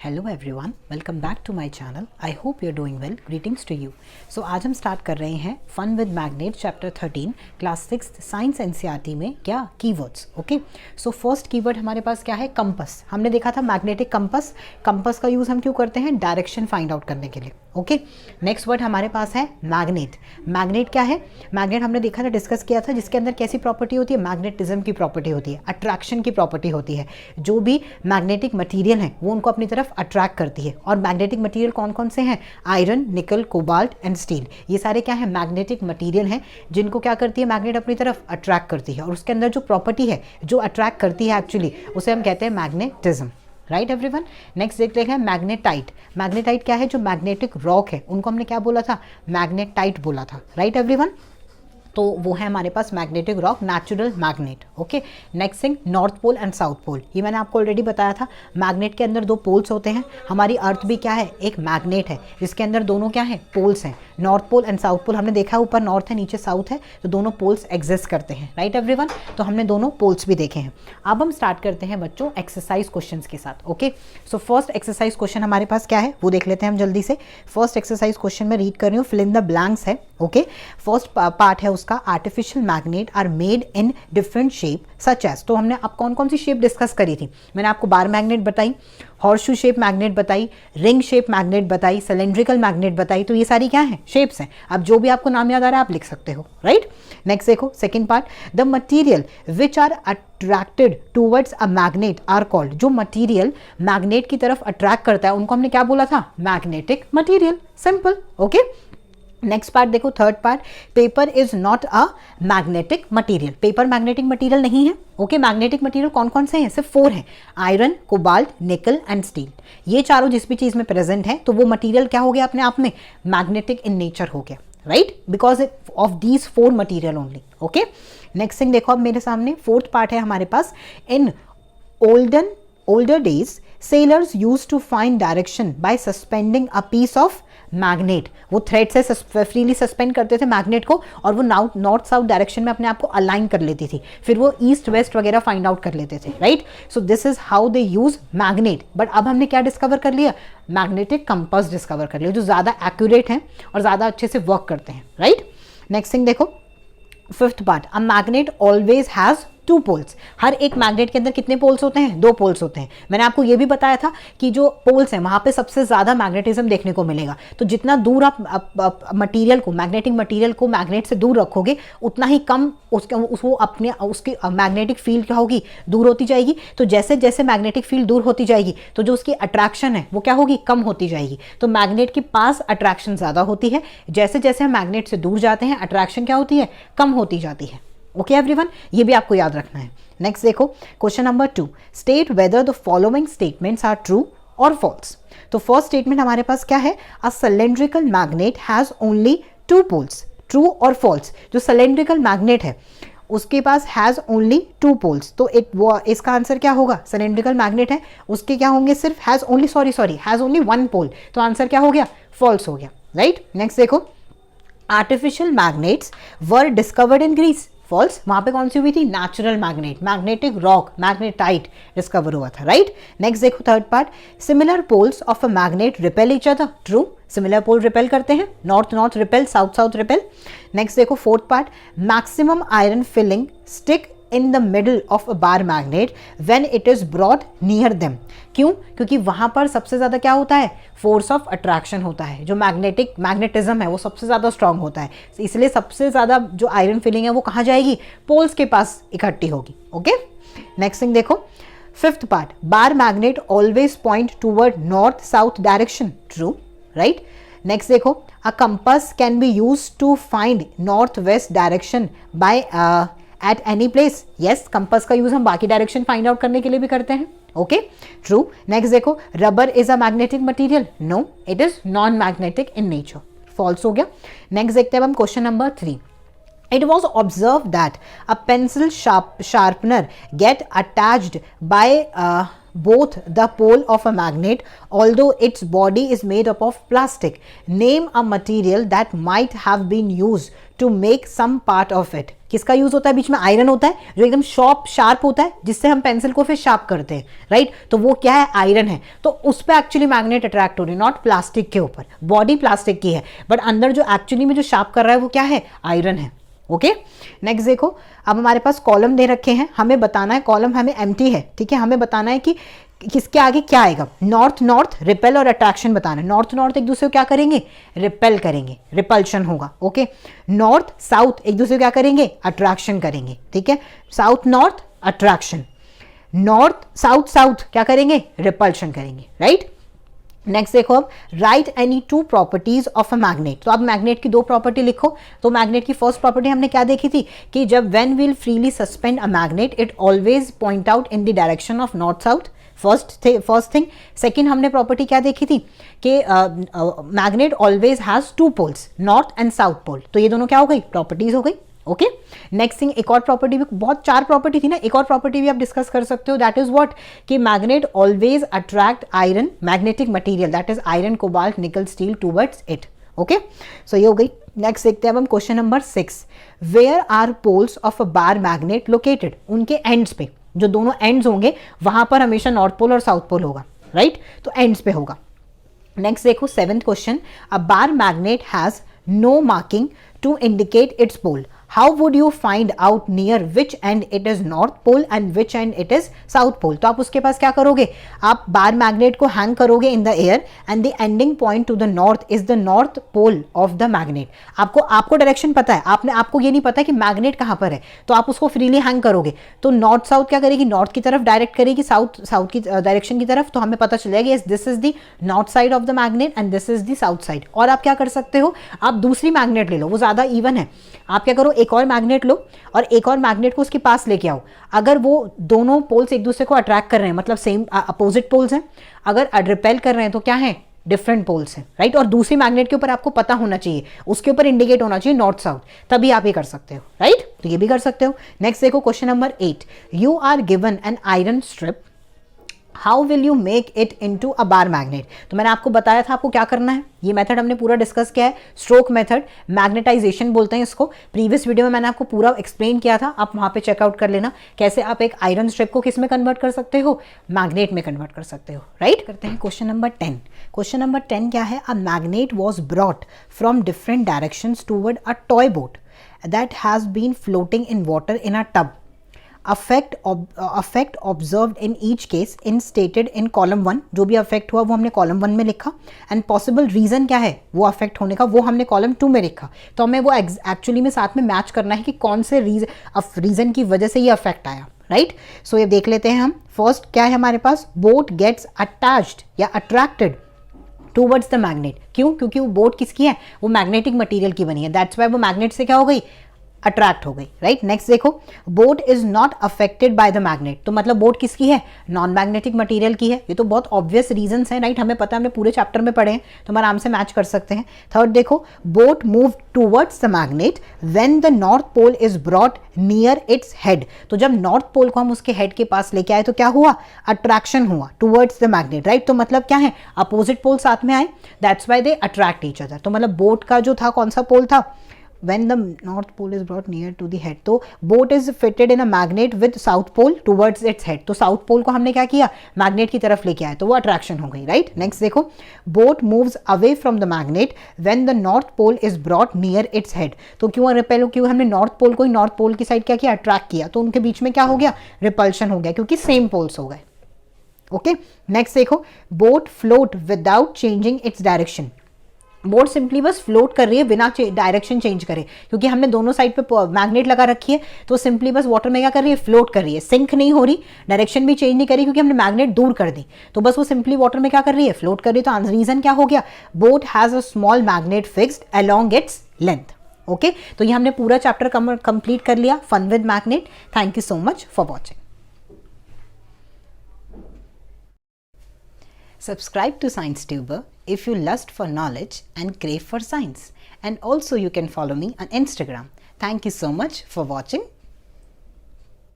Hello everyone, welcome back to my channel. I hope you are doing well. Greetings to you. So आज हम start कर रहे हैं fun with magnet chapter 13 class 6 science NCERT में क्या keywords. Okay, so first keyword हमारे पास क्या है? कंपस। हमने देखा था मैग्नेटिक कंपस। कंपस का यूज़ हम क्यों करते हैं? डायरेक्शन फाइंड आउट करने के लिए। ओके, नेक्स्ट वर्ड हमारे पास है मैग्नेट। मैग्नेट क्या है? मैग्नेट हमने देखा था, डिस्कस किया था, जिसके अंदर कैसी प्रॉपर्टी होती है? मैग्नेटिज्म की प्रॉपर्टी होती है, अट्रैक्शन की प्रॉपर्टी होती है। जो भी मैग्नेटिक मटीरियल है वो उनको अपनी तरफ अट्रैक्ट करती है। और मैग्नेटिक मटेरियल कौन कौन से हैं? आयरन, निकल, कोबाल्ट एंड स्टील। ये सारे क्या है? मैग्नेटिक मटेरियल हैं जिनको क्या करती है मैग्नेट? अपनी तरफ अट्रैक्ट करती है। और उसके अंदर जो प्रॉपर्टी है जो अट्रैक्ट करती है एक्चुअली, उसे हम कहते हैं मैग्नेटिज्म। Right everyone. नेक्स्ट देखते हैं मैग्नेटाइट। मैग्नेटाइट क्या है? जो मैग्नेटिक रॉक है उनको हमने क्या बोला था? मैग्नेटाइट बोला था। Right everyone. तो वो है हमारे पास magnetic rock, natural magnet. Okay, next thing north pole and south pole. ये मैंने आपको ऑलरेडी बताया था। मैग्नेट के अंदर दो पोल्स होते हैं। हमारी अर्थ भी क्या है? एक मैग्नेट है जिसके अंदर दोनों क्या है? पोल्स हैं। North pole and south pole हमने देखा है, ऊपर नॉर्थ है नीचे साउथ है, तो दोनों पोल्स एग्जिस्ट करते हैं। Right everyone. तो हमने दोनों पोल्स भी देखे हैं। अब हम स्टार्ट करते हैं बच्चों एक्सरसाइज क्वेश्चंस के साथ। Okay, so first exercise question हमारे पास क्या है वो देख लेते हैं हम जल्दी से। फर्स्ट एक्सरसाइज क्वेश्चन में रीड कर रही हूँ, फिल इन द ब्लैंक्स है। ओके, फर्स्ट पार्ट है उसका, artificial magnet are made in different shape such as. तो हमने अब कौन कौन सी शेप डिस्कस करी थी? मैंने आपको बार मैग्नेट बताई, हॉर्सशू शेप मैग्नेट बताई, रिंग शेप मैग्नेट बताई, सिलेंड्रिकल मैग्नेट बताई। तो ये सारी क्या है? शेप्स हैं। अब जो भी आपको नाम याद आ रहा है आप लिख सकते हो। राइट, नेक्स्ट देखो second part, the material which are attracted towards a magnet are called. जो मटीरियल मैग्नेट की तरफ अट्रैक्ट करता है उनको हमने क्या बोला था? Magnetic material. Simple. Okay, next part देखो, third part, paper is not a magnetic material. Paper magnetic material नहीं है। ओके, मैग्नेटिक मटीरियल कौन कौन से हैं? सिर्फ 4 हैं, आयरन, कोबाल्ट, निकल एंड स्टील। ये चारों जिस भी चीज में प्रेजेंट है तो वो मटीरियल क्या हो गया अपने आप में? मैग्नेटिक इन नेचर हो गया। Right, because of these 4 material only. Okay, next thing देखो अब मेरे सामने, फोर्थ पार्ट है हमारे पास, इन older days sailors used to find direction by suspending a piece of magnet. वो थ्रेड से फ्रीली सस्पेंड करते थे मैग्नेट को और वो नॉर्थ साउथ डायरेक्शन में अपने आप को अलाइन कर लेती थी, फिर वो ईस्ट वेस्ट वगैरह फाइंड आउट कर लेते थे। Right, so this is how they use magnet. But अब हमने क्या डिस्कवर कर लिया? मैग्नेटिक कंपास डिस्कवर कर लिया, जो ज़्यादा एक्यूरेट हैं और ज़्यादा अच्छे से वर्क करते हैं। राइट, नेक्स्ट थिंग देखो, fifth part, a magnet always has 2 poles. हर एक मैग्नेट के अंदर कितने पोल्स होते हैं? 2 पोल्स होते हैं। मैंने आपको ये भी बताया था कि जो पोल्स हैं वहां पे सबसे ज्यादा मैग्नेटिज्म देखने को मिलेगा। तो जितना दूर आप मटेरियल को, मैग्नेटिक मटेरियल को मैग्नेट से दूर रखोगे उतना ही कम उसकी मैग्नेटिक फील्ड क्या होगी? दूर होती जाएगी। तो जैसे जैसे मैग्नेटिक फील्ड दूर होती जाएगी तो जो उसकी अट्रैक्शन है वो क्या होगी? कम होती जाएगी। तो मैग्नेट के पास अट्रैक्शन ज्यादा होती है, जैसे जैसे हम मैग्नेट से दूर जाते हैं अट्रैक्शन क्या होती है? कम होती जाती है। ओके एवरीवन, ये भी आपको याद रखना है। नेक्स्ट देखो, question number 2, state whether the following statements are true और फॉल्स। तो फर्स्ट स्टेटमेंट हमारे पास क्या है? A cylindrical magnet has only 2 poles. True और फॉल्स? जो सिलेंड्रिकल मैग्नेट है उसके पास हैज ओनली 2 पोल्स, तो इसका आंसर क्या होगा? सिलेंड्रिकल मैग्नेट है उसके क्या होंगे? सिर्फ हैज ओनली 1 पोल, तो आंसर क्या हो गया? फॉल्स हो गया। राइट, नेक्स्ट देखो, artificial magnets were discovered in Greece. False. वहां पे कौन सी हुई थी? Natural magnet, magnetic rock, magnetite discover हुआ था। राइट, नेक्स्ट देखो third part, similar poles of a magnet repel each other. True, similar pole repel करते हैं, north north repel, south south repel. Next देखो fourth part, maximum iron filing stick in the middle of a bar magnet when it is brought near them। क्यों? क्योंकि वहां पर सबसे ज्यादा क्या होता है? फोर्स ऑफ अट्रैक्शन होता है। जो मैग्नेटिज्म है वो सबसे ज्यादा स्ट्रांग होता है, इसलिए सबसे ज्यादा जो आयरन फिलिंग है वो कहाँ जाएगी? पोल्स के पास इकट्ठी होगी। ओके, नेक्स्ट थिंग देखो, fifth part, bar magnet always point toward north south direction. True. Right, next देखो, a compass can be use to find north west direction by at any place. Yes, compass का use हम बाकी direction find out करने के लिए भी करते हैं। Okay, true. नेक्स्ट देखो, rubber is a magnetic material. No, it is non magnetic in nature. False हो गया। नेक्स्ट देखते हैं हम question number 3, it was observed that a pencil sharpener get attached by both the pole of a magnet although its body is made up of plastic. Name a material that might have been used to make some part of it. किसका use होता है? बीच में iron होता है जो एकदम sharp होता है, जिससे हम पेंसिल को फिर शार्प करते हैं, राइट? तो वो क्या है? आयरन है। तो उस पर एक्चुअली मैग्नेट अट्रैक्ट हो रही है, नॉट प्लास्टिक के ऊपर। बॉडी प्लास्टिक की है बट अंदर जो एक्चुअली में जो शार्प कर रहा है वो क्या है? आयरन है। ओके, नेक्स्ट देखो, अब हमारे पास कॉलम दे रखे हैं, हमें बताना है, कॉलम हमें एम्प्टी है, ठीक है, हमें बताना है कि किसके आगे क्या आएगा। नॉर्थ नॉर्थ, रिपेल और अट्रैक्शन बताना है। नॉर्थ नॉर्थ एक दूसरे को क्या करेंगे? रिपेल करेंगे, रिपल्शन होगा। ओके, नॉर्थ साउथ एक दूसरे को क्या करेंगे? अट्रैक्शन करेंगे, ठीक है। South north attraction, north south south क्या करेंगे? रिपल्शन करेंगे, राइट। नेक्स्ट देखो, अब right any two properties of a magnet. तो अब मैग्नेट की दो प्रॉपर्टी लिखो। तो मैग्नेट की फर्स्ट प्रॉपर्टी हमने क्या देखी थी कि जब when will freely suspend a magnet it always point out in the direction of north south, first thing. Second हमने प्रॉपर्टी क्या देखी थी कि magnet always has two poles, north and south pole. तो ये दोनों क्या हो गई? प्रॉपर्टीज हो गई। ओके, नेक्स्ट थिंग, एक और प्रॉपर्टी भी, बहुत चार प्रॉपर्टी थी ना, एक और प्रॉपर्टी भी आप डिस्कस कर सकते हो, दैट इज व्हाट कि magnet always attract iron magnetic material, that is iron, cobalt, nickel, steel towards it. Okay, so ये हो गई। नेक्स्ट देखते हैं अब हम question number 6। Where are poles of a bar magnet located? उनके एंड्स पे, जो दोनों एंड्स होंगे वहां पर हमेशा नॉर्थ पोल और साउथ पोल होगा, राइट? तो एंड्स पे होगा। नेक्स्ट देखो, 7th question, a bar magnet has no marking to indicate its pole. How would you find out near which end it is north pole and which end it is south pole? तो आप उसके पास क्या करोगे? आप bar magnet को hang करोगे in the air and the ending point to the north is the north pole of the magnet. आपको direction पता है, आपको ये नहीं पता कि मैग्नेट कहाँ पर है, तो आप उसको फ्रीली हैंग करोगे. तो नॉर्थ साउथ क्या करेगी? नॉर्थ की तरफ डायरेक्ट करेगी, साउथ की डायरेक्शन की तरफ. तो हमें पता चल जाएगा yes this is the north side of the magnet and this is the south side. और आप क्या कर सकते हो? आप दूसरी मैग्नेट ले लो, वो ज्यादा इवन है. आप क्या करो? एक और मैग्नेट लो और एक और मैग्नेट को उसके पास लेके आओ. अगर वो दोनों पोल्स एक दूसरे को अट्रैक्ट कर रहे हैं, मतलब सेम अपोजिट पोल्स हैं, अगर रिपेल कर रहे हैं तो क्या है? डिफरेंट पोल्स हैं, राइट? और दूसरी मैग्नेट के ऊपर आपको पता होना चाहिए, उसके ऊपर इंडिकेट होना चाहिए नॉर्थ साउथ, तभी आप ये कर सकते हो, राइट? तो ये भी कर सकते हो. नेक्स्ट देखो question number 8. You are given an iron strip, how will you make it into a bar magnet. तो मैंने आपको बताया था आपको क्या करना है. ये मेथड हमने पूरा डिस्कस किया है, स्ट्रोक मेथड, मैग्नेटाइजेशन बोलते हैं इसको. प्रीवियस वीडियो में मैंने आपको पूरा एक्सप्लेन किया था, आप वहां पे चेकआउट कर लेना कैसे आप एक आयरन स्ट्रिप को किस में कन्वर्ट कर सकते हो? मैग्नेट में कन्वर्ट कर सकते हो, राइट? करते हैं क्वेश्चन नंबर 10. क्वेश्चन नंबर 10 क्या है? A magnet was brought from different directions toward a toy boat that has been floating in water in a tub. Affect observed in each case in stated in column 1. जो भी affect हुआ वो हमने column 1 में लिखा, and possible reason क्या है वो अफेक्ट होने का, वो हमने कॉलम 2 में लिखा. तो हमें वो एक्चुअली में साथ में मैच करना है कि कौन से रीजन की वजह से ये अफेक्ट आया, राइट? सो ये देख लेते हैं हम. फर्स्ट क्या है हमारे पास? बोट गेट्स अटैच्ड या अट्रैक्टेड टूवर्ड्स द मैग्नेट. क्यों? क्योंकि वो बोट किसकी है? वो मैग्नेटिक मटेरियल की बनी है, दैट्स वाई वो मैग्नेट से क्या हो गई? अट्रैक्ट हो गई, राइट? नेक्स्ट देखो, boat is not affected by the magnet. तो मतलब बोट किसकी है? नॉन मैग्नेटिक मटेरियल की है. ये तो बहुत ऑब्वियस रीजंस हैं, राइट? हमें पता है, हमने पूरे चैप्टर में पढ़े हैं, तो हम आराम से मैच कर सकते हैं. थर्ड देखो, boat move towards the magnet when the north pole is brought near its head. तो जब नॉर्थ पोल को हम उसके हेड के पास लेके आए तो क्या हुआ? अट्रैक्शन हुआ टूवर्ड्स द मैग्नेट, राइट? तो मतलब क्या है? अपोजिट पोल साथ में आए, that's why they attract each other. तो मतलब बोट का जो था कौन सा पोल था? When the north pole is brought near to the head. तो boat is fitted in a magnet with south pole towards its head. तो south pole को हमने क्या किया? मैग्नेट की तरफ लेके आए, तो वो अट्रैक्शन हो गई, राइट? नेक्स्ट देखो, boat moves away from the magnet when the north pole is brought near its head. तो क्यों रिपेल? क्यों हमने नॉर्थ पोल को ही नॉर्थ पोल की साइड क्या किया? अट्रैक्ट किया, तो उनके बीच में क्या हो गया? रिपल्शन हो गया, क्योंकि सेम पोल्स हो गए. ओके, नेक्स्ट देखो, boat float without changing its direction. Boat simply बस फ्लोट कर रही है बिना डायरेक्शन चेंज करे, क्योंकि हमने दोनों साइड पे मैग्नेट लगा रखी है, तो सिंपली बस वाटर में क्या कर रही है? फ्लोट कर रही है, सिंक नहीं हो रही, डायरेक्शन भी चेंज नहीं करी, क्योंकि हमने मैग्नेट दूर कर दी. तो बस वो सिंपली वाटर में क्या कर रही है? फ्लोट कर रही है. तो रीजन क्या हो गया? Boat has a small magnet fixed along its length. Okay, तो ये हमने पूरा चैप्टर कंप्लीट कर लिया, fun with magnet. Thank you so much for watching. Subscribe to ScienceTuber if you lust for knowledge and crave for science. And also you can follow me on Instagram. Thank you so much for watching.